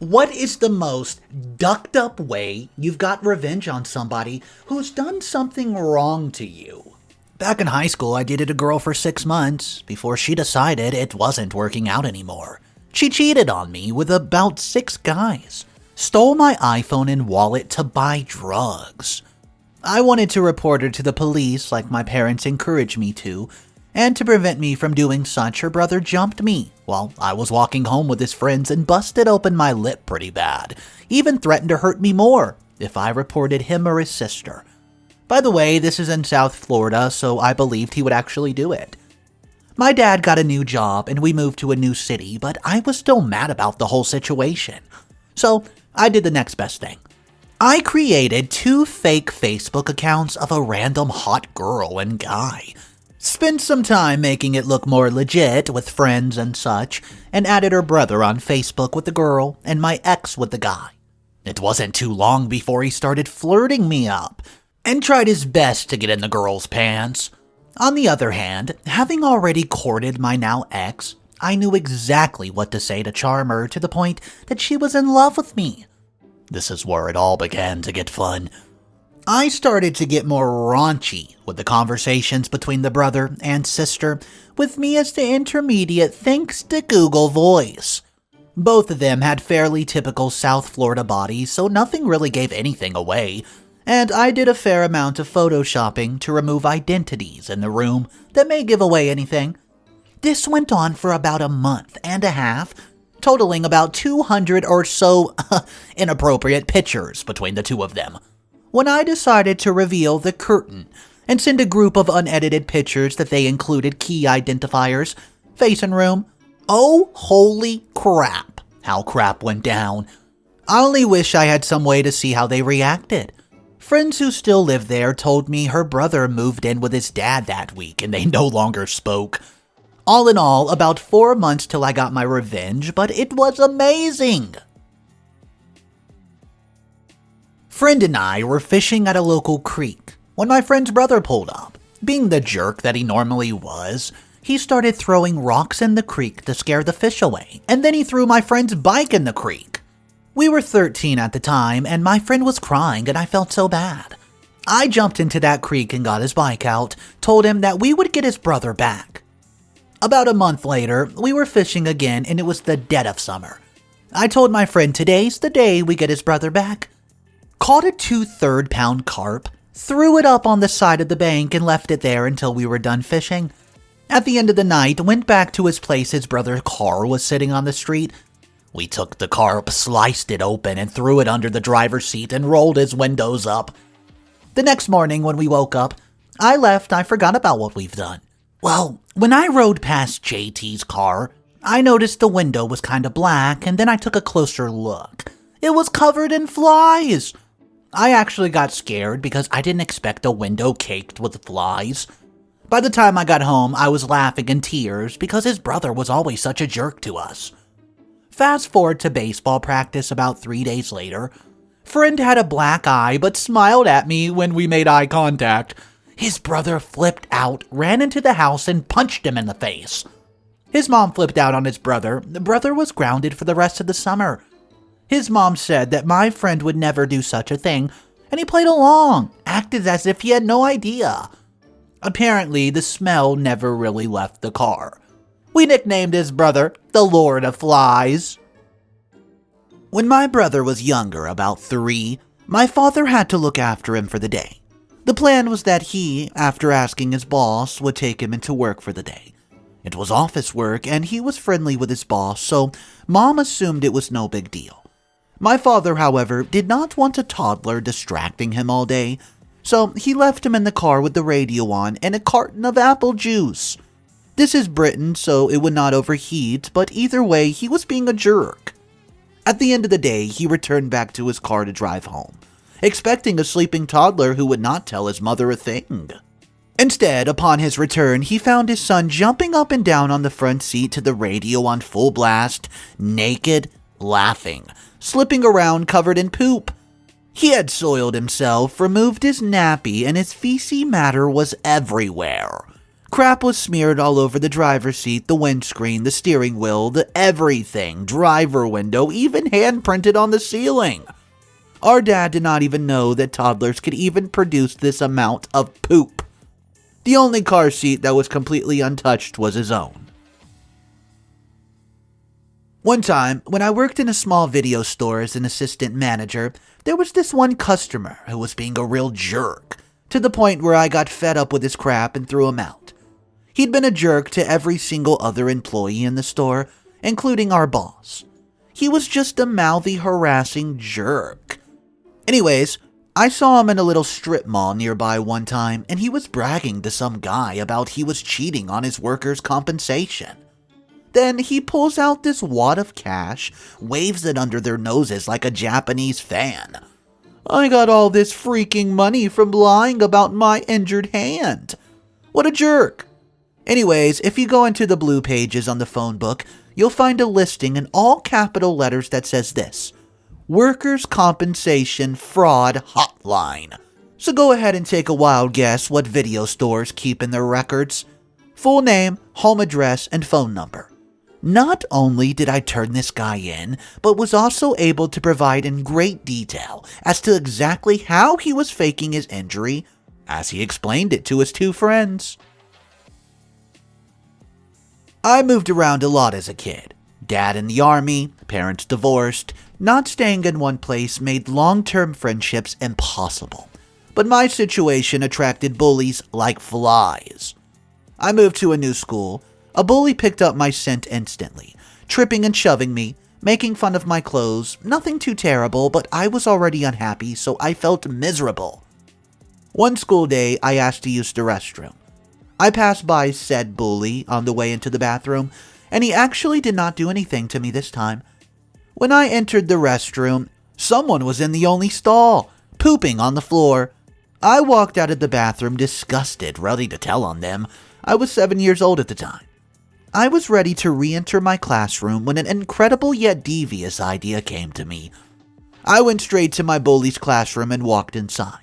What is the most ducked up way you've got revenge on somebody who's done something wrong to you? Back in high school, I dated a girl for 6 months before she decided it wasn't working out anymore. She cheated on me with about 6 guys, stole my iPhone and wallet to buy drugs. I wanted to report her to the police like my parents encouraged me to, and to prevent me from doing such, her brother jumped me while I was walking home with his friends and busted open my lip pretty bad, even threatened to hurt me more if I reported him or his sister. By the way, this is in South Florida, so I believed he would actually do it. My dad got a new job and we moved to a new city, but I was still mad about the whole situation. So I did the next best thing. I created 2 fake Facebook accounts of a random hot girl and guy. Spent some time making it look more legit with friends and such, and added her brother on Facebook with the girl and my ex with the guy. It wasn't too long before he started flirting me up, and tried his best to get in the girl's pants. On the other hand, having already courted my now ex, I knew exactly what to say to charm her to the point that she was in love with me. This is where it all began to get fun. I started to get more raunchy with the conversations between the brother and sister, with me as the intermediate thanks to Google Voice. Both of them had fairly typical South Florida bodies, so nothing really gave anything away, and I did a fair amount of photoshopping to remove identities in the room that may give away anything. This went on for about a month and a half, totaling about 200 or so inappropriate pictures between the two of them, when I decided to reveal the curtain and send a group of unedited pictures that they included key identifiers, face and room. Oh, holy crap, how crap went down. I only wish I had some way to see how they reacted. Friends who still live there told me her brother moved in with his dad that week and they no longer spoke. All in all, about 4 months till I got my revenge, but it was amazing. Friend and I were fishing at a local creek when my friend's brother pulled up. Being the jerk that he normally was, he started throwing rocks in the creek to scare the fish away, and then he threw my friend's bike in the creek. We were 13 at the time, and my friend was crying and I felt so bad. I jumped into that creek and got his bike out, told him that we would get his brother back. About a month later, we were fishing again and it was the dead of summer. I told my friend today's the day we get his brother back. Caught a 2/3 pound carp, threw it up on the side of the bank and left it there until we were done fishing. At the end of the night, went back to his place. His brother's car was sitting on the street. We took the carp, sliced it open and threw it under the driver's seat and rolled his windows up. The next morning when we woke up, I forgot about what we've done. Well, when I rode past JT's car, I noticed the window was kind of black and then I took a closer look. It was covered in flies. I actually got scared because I didn't expect a window caked with flies. By the time I got home, I was laughing in tears because his brother was always such a jerk to us. Fast forward to baseball practice about 3 days later. Friend had a black eye but smiled at me when we made eye contact. His brother flipped out, ran into the house and punched him in the face. His mom flipped out on his brother. The brother was grounded for the rest of the summer. His mom said that my friend would never do such a thing, and he played along, acted as if he had no idea. Apparently, the smell never really left the car. We nicknamed his brother the Lord of Flies. When my brother was younger, about 3, my father had to look after him for the day. The plan was that he, after asking his boss, would take him into work for the day. It was office work, and he was friendly with his boss, so Mom assumed it was no big deal. My father, however, did not want a toddler distracting him all day, so he left him in the car with the radio on and a carton of apple juice. This is Britain, so it would not overheat, but either way, he was being a jerk. At the end of the day, he returned back to his car to drive home, expecting a sleeping toddler who would not tell his mother a thing. Instead, upon his return, he found his son jumping up and down on the front seat to the radio on full blast, naked, laughing, slipping around covered in poop. He had soiled himself, removed his nappy, and his feces matter was everywhere. Crap was smeared all over the driver's seat, the windscreen, the steering wheel, the everything, driver window, even hand-printed on the ceiling. Our dad did not even know that toddlers could even produce this amount of poop. The only car seat that was completely untouched was his own. One time, when I worked in a small video store as an assistant manager, there was this one customer who was being a real jerk, to the point where I got fed up with his crap and threw him out. He'd been a jerk to every single other employee in the store, including our boss. He was just a mouthy, harassing jerk. Anyways, I saw him in a little strip mall nearby one time, and he was bragging to some guy about he was cheating on his workers' compensation. Then he pulls out this wad of cash, waves it under their noses like a Japanese fan. I got all this freaking money from lying about my injured hand. What a jerk. Anyways, if you go into the blue pages on the phone book, you'll find a listing in all capital letters that says this: Workers' Compensation Fraud Hotline. So go ahead and take a wild guess what video stores keep in their records. Full name, home address, and phone number. Not only did I turn this guy in, but was also able to provide in great detail as to exactly how he was faking his injury, as he explained it to his two friends. I moved around a lot as a kid. Dad in the army, parents divorced. Not staying in one place made long-term friendships impossible. But my situation attracted bullies like flies. I moved to a new school. A bully picked up my scent instantly, tripping and shoving me, making fun of my clothes. Nothing too terrible, but I was already unhappy, so I felt miserable. One school day, I asked to use the restroom. I passed by said bully on the way into the bathroom, and he actually did not do anything to me this time. When I entered the restroom, someone was in the only stall, pooping on the floor. I walked out of the bathroom disgusted, ready to tell on them. I was 7 years old at the time. I was ready to re-enter my classroom when an incredible yet devious idea came to me. I went straight to my bully's classroom and walked inside.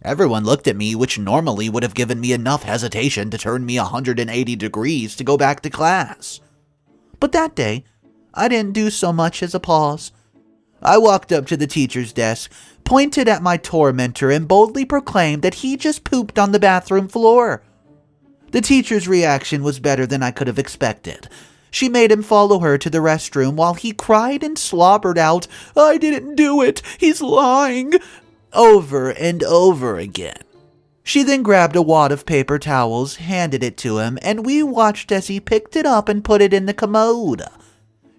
Everyone looked at me, which normally would have given me enough hesitation to turn me 180 degrees to go back to class. But that day, I didn't do so much as a pause. I walked up to the teacher's desk, pointed at my tormentor, and boldly proclaimed that he just pooped on the bathroom floor. The teacher's reaction was better than I could have expected. She made him follow her to the restroom while he cried and slobbered out, "I didn't do it, he's lying," over and over again. She then grabbed a wad of paper towels, handed it to him, and we watched as he picked it up and put it in the commode.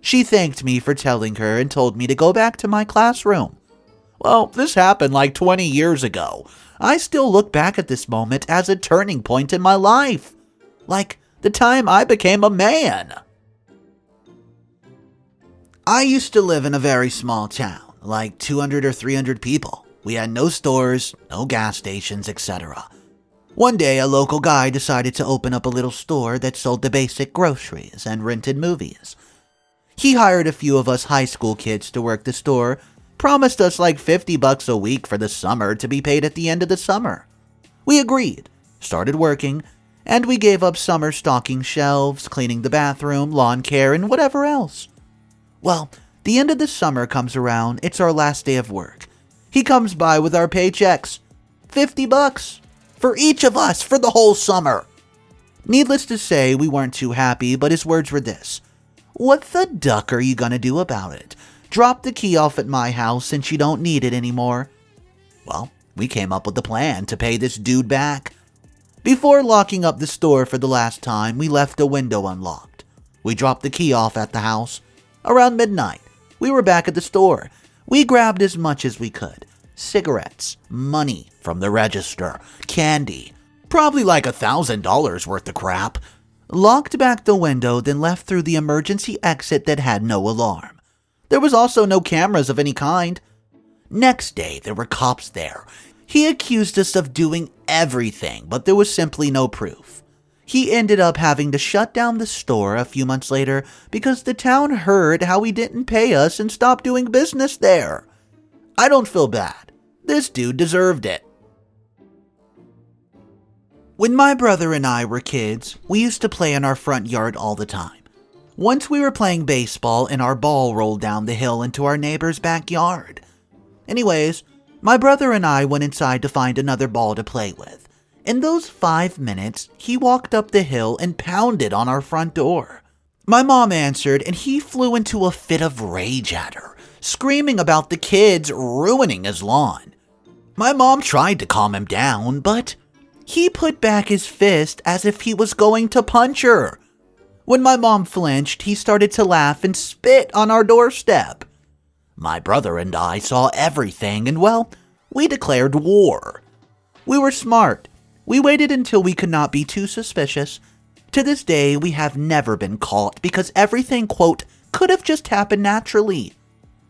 She thanked me for telling her and told me to go back to my classroom. Well, this happened like 20 years ago. I still look back at this moment as a turning point in my life. Like the time I became a man. I used to live in a very small town, like 200 or 300 people. We had no stores, no gas stations, etc. One day, a local guy decided to open up a little store that sold the basic groceries and rented movies. He hired a few of us high school kids to work the store, promised us like $50 a week for the summer to be paid at the end of the summer. We agreed, started working, and we gave up summer stocking shelves, cleaning the bathroom, lawn care, and whatever else. Well, the end of the summer comes around, it's our last day of work. He comes by with our paychecks. $50 for each of us for the whole summer. Needless to say, we weren't too happy, but his words were this: "What the duck are you gonna do about it? Drop the key off at my house since you don't need it anymore." Well, we came up with a plan to pay this dude back. Before locking up the store for the last time, we left the window unlocked. We dropped the key off at the house. Around midnight, we were back at the store. We grabbed as much as we could. Cigarettes, money from the register, candy, probably like $1,000 worth of crap. Locked back the window, then left through the emergency exit that had no alarm. There was also no cameras of any kind. Next day, there were cops there. He accused us of doing everything, but there was simply no proof. He ended up having to shut down the store a few months later because the town heard how he didn't pay us and stopped doing business there. I don't feel bad. This dude deserved it. When my brother and I were kids, we used to play in our front yard all the time. Once we were playing baseball and our ball rolled down the hill into our neighbor's backyard. Anyways, my brother and I went inside to find another ball to play with. In those 5 minutes, he walked up the hill and pounded on our front door. My mom answered and he flew into a fit of rage at her, screaming about the kids ruining his lawn. My mom tried to calm him down, but he put back his fist as if he was going to punch her. When my mom flinched, he started to laugh and spit on our doorstep. My brother and I saw everything and, well, we declared war. We were smart. We waited until we could not be too suspicious. To this day, we have never been caught because everything, quote, could have just happened naturally.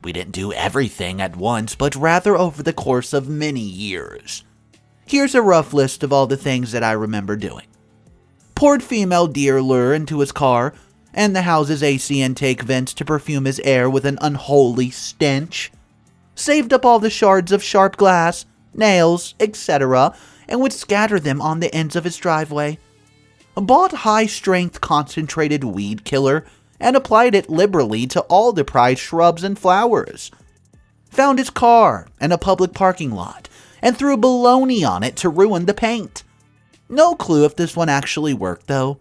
We didn't do everything at once, but rather over the course of many years. Here's a rough list of all the things that I remember doing. Poured female deer lure into his car, and the house's AC intake vents to perfume his air with an unholy stench. Saved up all the shards of sharp glass, nails, etc., and would scatter them on the ends of his driveway. Bought high-strength concentrated weed killer, and applied it liberally to all the prized shrubs and flowers. Found his car in a public parking lot, and threw baloney on it to ruin the paint. No clue if this one actually worked, though.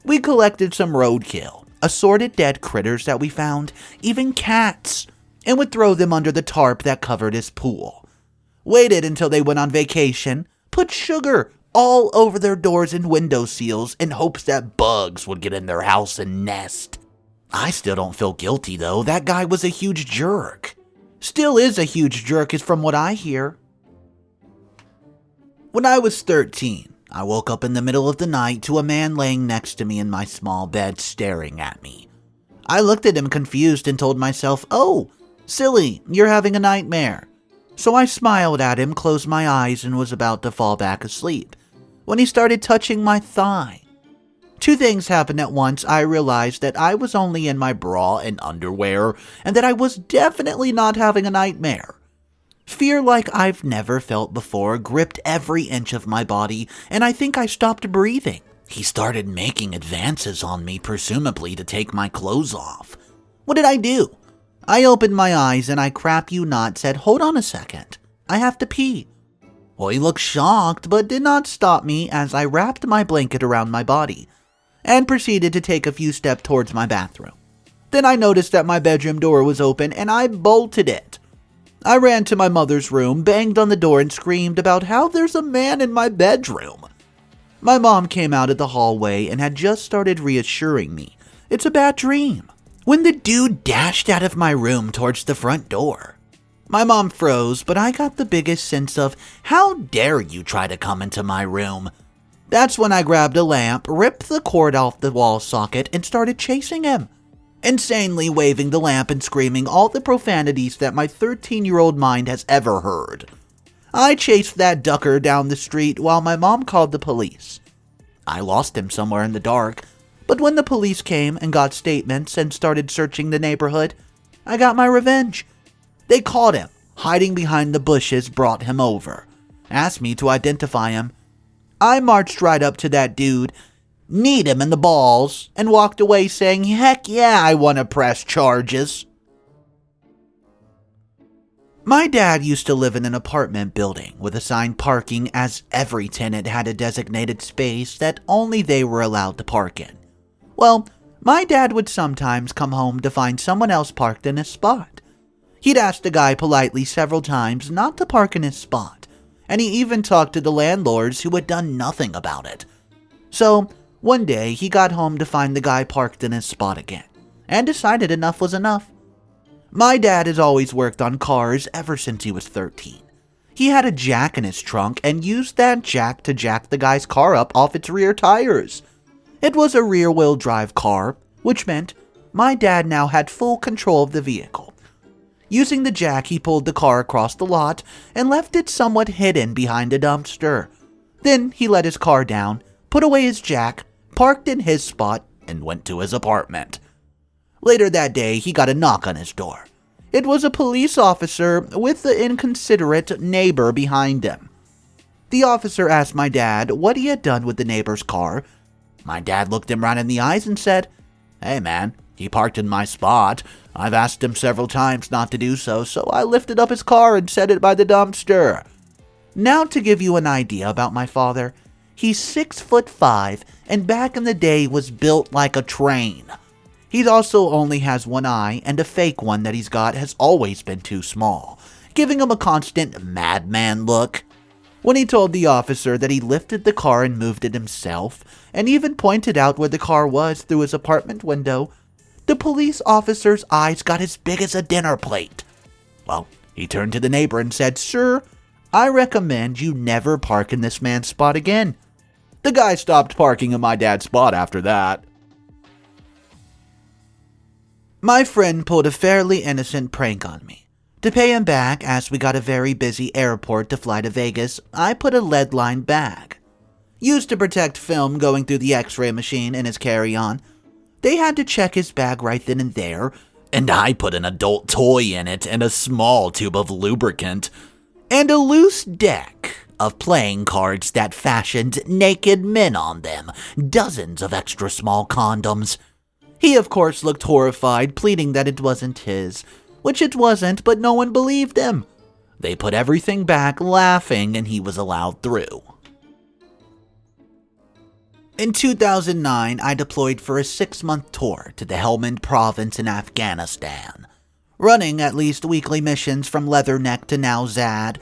We collected some roadkill, assorted dead critters that we found, even cats, and would throw them under the tarp that covered his pool. Waited until they went on vacation, put sugar all over their doors and window seals in hopes that bugs would get in their house and nest. I still don't feel guilty, though. That guy was a huge jerk. Still is a huge jerk, is from what I hear. When I was 13, I woke up in the middle of the night to a man laying next to me in my small bed staring at me. I looked at him confused and told myself, "Oh, silly, you're having a nightmare." So I smiled at him, closed my eyes, and was about to fall back asleep when he started touching my thigh. Two things happened at once. I realized that I was only in my bra and underwear, and that I was definitely not having a nightmare. Fear like I've never felt before gripped every inch of my body, and I think I stopped breathing. He started making advances on me, presumably to take my clothes off. What did I do? I opened my eyes and I crap you not said, "Hold on a second, I have to pee." Well, he looked shocked, but did not stop me as I wrapped my blanket around my body and proceeded to take a few steps towards my bathroom. Then I noticed that my bedroom door was open and I bolted it. I ran to my mother's room, banged on the door, and screamed about how there's a man in my bedroom. My mom came out of the hallway and had just started reassuring me it's a bad dream when the dude dashed out of my room towards the front door. My mom froze, but I got the biggest sense of, how dare you try to come into my room? That's when I grabbed a lamp, ripped the cord off the wall socket, and started chasing him, insanely waving the lamp and screaming all the profanities that my 13-year-old mind has ever heard. I chased that ducker down the street while my mom called the police. I lost him somewhere in the dark, but when the police came and got statements and started searching the neighborhood, I got my revenge. They caught him, hiding behind the bushes, brought him over, asked me to identify him. I marched right up to that dude, kneed him in the balls, and walked away saying, "Heck yeah, I want to press charges." My dad used to live in an apartment building with assigned parking, as every tenant had a designated space that only they were allowed to park in. Well, my dad would sometimes come home to find someone else parked in his spot. He'd asked the guy politely several times not to park in his spot, and he even talked to the landlords who had done nothing about it. So, one day he got home to find the guy parked in his spot again, and decided enough was enough. My dad has always worked on cars ever since he was 13. He had a jack in his trunk and used that jack to jack the guy's car up off its rear tires. It was a rear-wheel drive car, which meant my dad now had full control of the vehicle. Using the jack, he pulled the car across the lot and left it somewhat hidden behind a dumpster. Then he let his car down, put away his jack, parked in his spot, and went to his apartment. Later that day, he got a knock on his door. It was a police officer with the inconsiderate neighbor behind him. The officer asked my dad what he had done with the neighbor's car. My dad looked him right in the eyes and said, "Hey man, he parked in my spot. I've asked him several times not to do so, so I lifted up his car and set it by the dumpster." Now to give you an idea about my father, he's 6'5" and back in the day was built like a train. He also only has one eye, and a fake one that he's got has always been too small, giving him a constant madman look. When he told the officer that he lifted the car and moved it himself, and even pointed out where the car was through his apartment window, the police officer's eyes got as big as a dinner plate. Well, he turned to the neighbor and said, "Sir, I recommend you never park in this man's spot again." The guy stopped parking in my dad's spot after that. My friend pulled a fairly innocent prank on me. To pay him back, as we got a very busy airport to fly to Vegas, I put a lead-lined bag, used to protect film going through the x-ray machine, in his carry-on. They had to check his bag right then and there, and I put an adult toy in it and a small tube of lubricant, and a loose deck of playing cards that fashioned naked men on them, dozens of extra small condoms. He, of course, looked horrified, pleading that it wasn't his, which it wasn't, but no one believed him. They put everything back, laughing, and he was allowed through. In 2009, I deployed for a 6-month tour to the Helmand province in Afghanistan, running at least weekly missions from Leatherneck to Nowzad,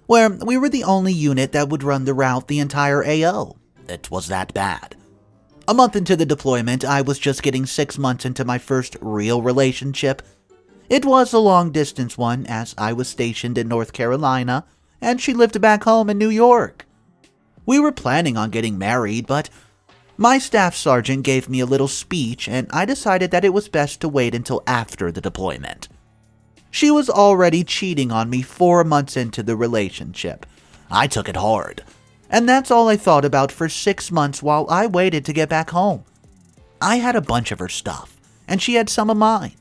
where we were the only unit that would run the route the entire AO. It was that bad. A month into the deployment, I was just getting 6 months into my first real relationship. It was a long-distance one, as I was stationed in North Carolina, and she lived back home in New York. We were planning on getting married, but my staff sergeant gave me a little speech, and I decided that it was best to wait until after the deployment. She was already cheating on me 4 months into the relationship. I took it hard, and that's all I thought about for 6 months while I waited to get back home. I had a bunch of her stuff, and she had some of mine.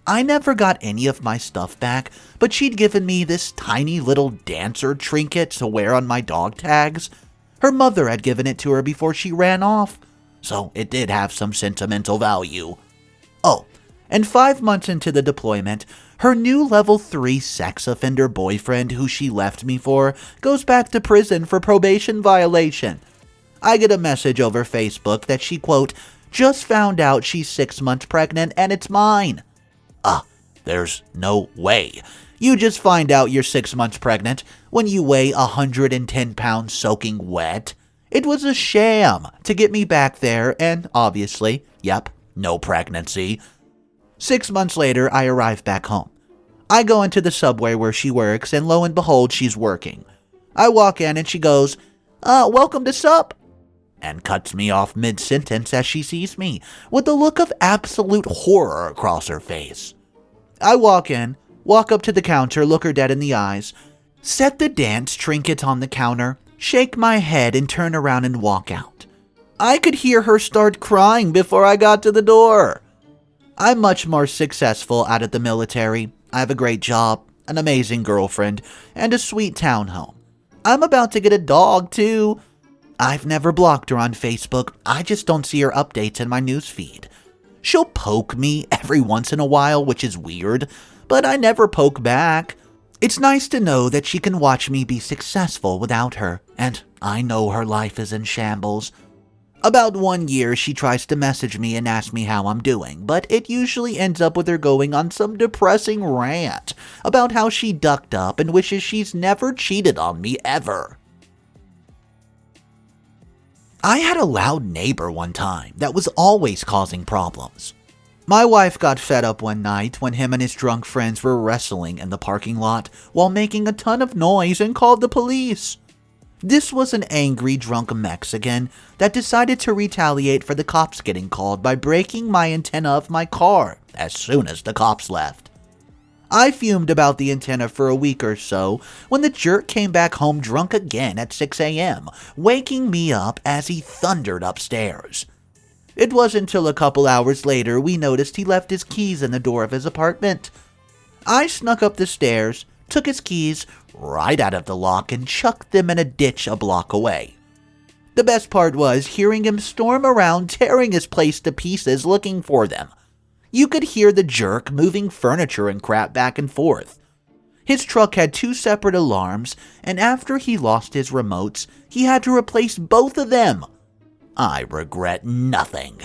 I never got any of my stuff back, but she'd given me this tiny little dancer trinket to wear on my dog tags. Her mother had given it to her before she ran off, so it did have some sentimental value. Oh, and 5 months into the deployment, her new level 3 sex offender boyfriend who she left me for goes back to prison for probation violation. I get a message over Facebook that she, quote, "just found out she's 6 months pregnant and it's mine." There's no way. You just find out you're 6 months pregnant when you weigh 110 pounds soaking wet. It was a sham to get me back there, and obviously, yep, no pregnancy. 6 months later, I arrive back home. I go into the subway where she works, and lo and behold, she's working. I walk in and she goes, "Welcome to sup," and cuts me off mid-sentence as she sees me, with a look of absolute horror across her face. I walk in, walk up to the counter, look her dead in the eyes, set the dance trinket on the counter, shake my head, and turn around and walk out. I could hear her start crying before I got to the door. I'm much more successful out of the military. I have a great job, an amazing girlfriend, and a sweet townhome. I'm about to get a dog, too. I've never blocked her on Facebook. I just don't see her updates in my newsfeed. She'll poke me every once in a while, which is weird, but I never poke back. It's nice to know that she can watch me be successful without her, and I know her life is in shambles. About 1 year, she tries to message me and ask me how I'm doing, but it usually ends up with her going on some depressing rant about how she ducked up and wishes she's never cheated on me ever. I had a loud neighbor one time that was always causing problems. My wife got fed up one night when him and his drunk friends were wrestling in the parking lot while making a ton of noise and called the police. This was an angry drunk Mexican that decided to retaliate for the cops getting called by breaking my antenna of my car as soon as the cops left. I fumed about the antenna for a week or so when the jerk came back home drunk again at 6 a.m., waking me up as he thundered upstairs. It wasn't until a couple hours later we noticed he left his keys in the door of his apartment. I snuck up the stairs, took his keys right out of the lock and chucked them in a ditch a block away. The best part was hearing him storm around tearing his place to pieces looking for them. You could hear the jerk moving furniture and crap back and forth. His truck had 2 separate alarms, and after he lost his remotes, he had to replace both of them. I regret nothing.